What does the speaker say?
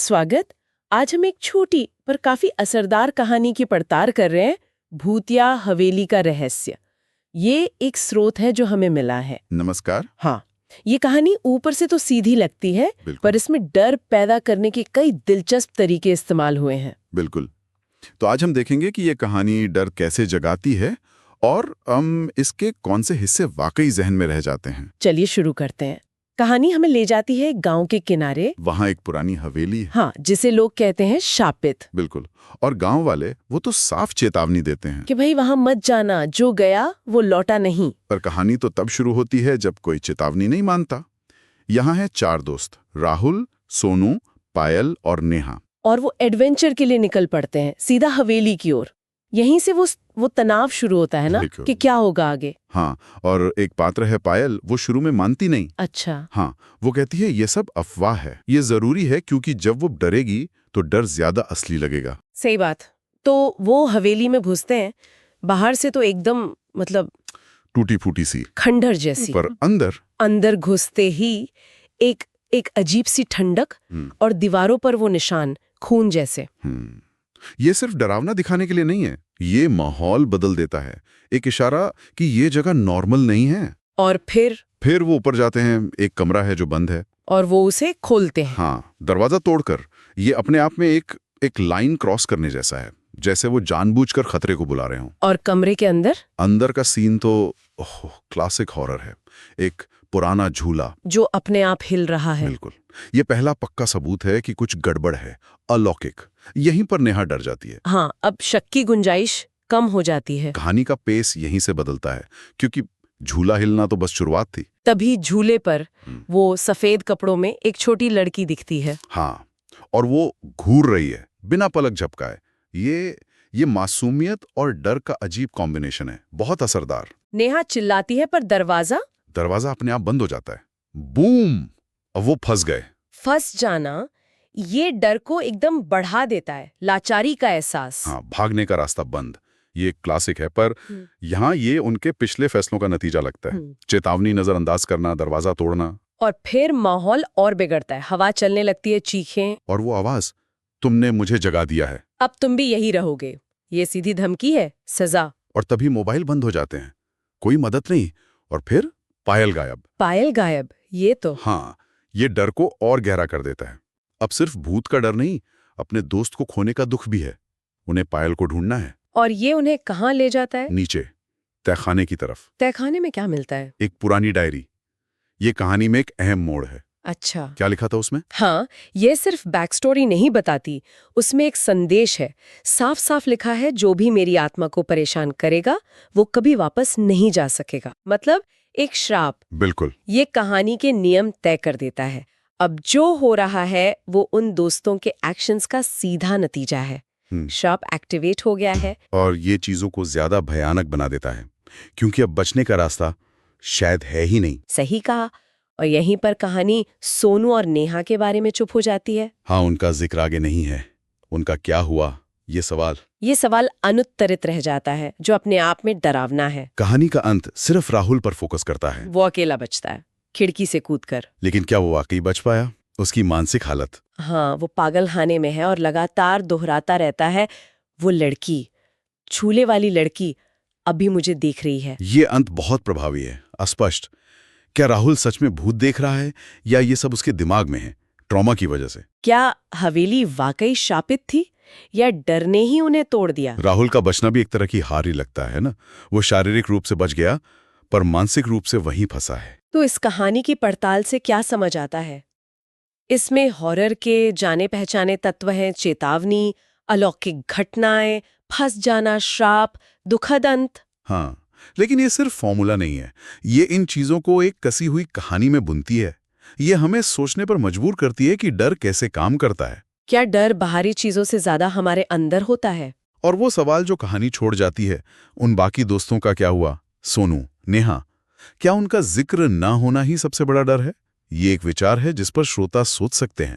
स्वागत। आज हम एक छोटी पर काफी असरदार कहानी की पड़ताल कर रहे हैं, भूतिया हवेली का रहस्य। ये एक स्रोत है जो हमें मिला है। नमस्कार। हाँ, ये कहानी ऊपर से तो सीधी लगती है, पर इसमें डर पैदा करने के कई दिलचस्प तरीके इस्तेमाल हुए हैं। बिल्कुल। तो आज हम देखेंगे कि ये कहानी डर कैसे जगाती है और इसके कौन से हिस्से वाकई जहन में रह जाते हैं। चलिए शुरू करते हैं। कहानी हमें ले जाती है गांव के किनारे। वहाँ एक पुरानी हवेली है। हाँ, जिसे लोग कहते हैं शापित। बिल्कुल। और गांव वाले वो तो साफ चेतावनी देते हैं कि भाई वहां मत जाना, जो गया वो लौटा नहीं। पर कहानी तो तब शुरू होती है जब कोई चेतावनी नहीं मानता। यहाँ है 4 दोस्त, राहुल, सोनू, पायल और नेहा। और वो एडवेंचर के लिए निकल पड़ते हैं सीधा हवेली की ओर। यहीं से वो तनाव शुरू होता है ना, कि क्या होगा आगे। हाँ, और एक पात्र है पायल, वो शुरू में मानती नहीं। अच्छा। हाँ, वो कहती है ये सब अफवाह है, ये जरूरी है क्योंकि जब वो डरेगी तो डर ज्यादा असली लगेगा। सही बात। तो वो हवेली में घुसते हैं। बाहर से तो एकदम टूटी फूटी सी, खंडर जैसी, पर अंदर घुसते ही एक अजीब सी ठंडक और दीवारों पर वो निशान खून जैसे। ये सिर्फ डरावना दिखाने के लिए नहीं है, ये माहौल बदल देता है, एक इशारा कि ये जगह नॉर्मल नहीं है। और फिर वो ऊपर जाते हैं, एक कमरा है जो बंद है और वो उसे खोलते हैं। हाँ, दरवाजा तोड़कर। ये अपने आप में एक लाइन क्रॉस करने जैसा है, जैसे वो जानबूझकर खतरे को बुला रहे हों। और कमरे के अंदर का सीन तो क्लासिक हॉरर है। एक पुराना झूला जो अपने आप हिल रहा है। बिल्कुल। ये पहला पक्का सबूत है कि कुछ गड़बड़ है, अलौकिक। यहीं पर नेहा डर जाती है। हाँ, अब शक की गुंजाइश कम हो जाती है। कहानी का पेस यहीं से बदलता है, क्योंकि झूला हिलना तो बस शुरुआत थी। तभी झूले पर वो सफेद कपड़ों में एक छोटी लड़की दिखती है। हाँ, और वो घूर रही है बिना पलक झपकाए। ये मासूमियत और डर का अजीब कॉम्बिनेशन है, बहुत असरदार। नेहा चिल्लाती है, पर दरवाजा अपने आप बंद हो जाता है। बूम! अब वो फंस जाना ये डर को एकदम बढ़ा देता है, लाचारी का एहसास। हाँ, भागने का रास्ता बंद। ये क्लासिक है, पर यहाँ ये उनके पिछले फैसलों का नतीजा लगता है। चेतावनी नजरअंदाज करना, दरवाजा तोड़ना। और फिर माहौल और बिगड़ता है। हवा चलने लगती है, चीखें, और वो आवाज, तुमने मुझे जगा दिया है, अब तुम भी यही रहोगे। ये सीधी धमकी है, सजा। और तभी मोबाइल बंद हो जाते हैं, कोई मदद नहीं। और फिर पायल गायब। ये तो हाँ, ये डर को और गहरा कर देता है। अब सिर्फ भूत का डर नहीं, अपने दोस्त को खोने का दुख भी है। उन्हें पायल को ढूंढना है। और ये उन्हें कहाँ ले जाता है? नीचे, तहखाने की तरफ। तहखाने में क्या मिलता है? एक पुरानी डायरी। ये कहानी में एक अहम मोड़ है। अच्छा, क्या लिखा था उसमें? हाँ, ये सिर्फ बैक स्टोरी नहीं बताती, उसमें एक संदेश है। साफ साफ लिखा है, जो भी मेरी आत्मा को परेशान करेगा वो कभी वापस नहीं जा सकेगा। मतलब एक श्राप। बिल्कुल। ये कहानी के नियम तय कर देता है। अब जो हो रहा है वो उन दोस्तों के एक्शंस का सीधा नतीजा है। श्राप एक्टिवेट हो गया है। और ये चीजों को ज्यादा भयानक बना देता है, क्योंकि अब बचने का रास्ता शायद है ही नहीं। सही कहा। और यहीं पर कहानी सोनू और नेहा के बारे में चुप हो जाती है। हाँ, उनका जिक्र आगे नहीं है। उनका क्या हुआ, ये सवाल अनुत्तरित रह जाता है, जो अपने आप में डरावना है। कहानी का अंत सिर्फ राहुल पर फोकस करता है। वो अकेला बचता है, खिड़की से कूदकर। लेकिन क्या वो वाकई बच पाया? उसकी मानसिक हालत? हाँ, वो पागलखाने में है और लगातार दोहराता रहता है, वो लड़की, झूले वाली लड़की अभी मुझे देख रही है। ये अंत बहुत प्रभावी है, अस्पष्ट। क्या राहुल सच में भूत देख रहा है, या ये सब उसके दिमाग में है, ट्रॉमा की वजह से? क्या हवेली वाकई शापित थी, या डर ने ही उन्हें तोड़ दिया? राहुल का बचना भी एक तरह की हार ही लगता है ना। वो शारीरिक रूप से बच गया, पर मानसिक रूप से वहीं फंसा है। तो इस कहानी की पड़ताल से क्या समझ आता है? इसमें हॉरर के जाने पहचाने तत्व हैं, चेतावनी, अलौकिक घटनाएं, फंस जाना, श्राप, दुखद अंत। हाँ, लेकिन ये सिर्फ फॉर्मूला नहीं है। ये इन चीजों को एक कसी हुई कहानी में बुनती है। ये हमें सोचने पर मजबूर करती है कि डर कैसे काम करता है। क्या डर बाहरी चीजों से ज्यादा हमारे अंदर होता है? और वो सवाल जो कहानी छोड़ जाती है, उन बाकी दोस्तों का क्या हुआ? सोनू, नेहा, क्या उनका जिक्र ना होना ही सबसे बड़ा डर है? ये एक विचार है जिस पर श्रोता सोच सकते हैं।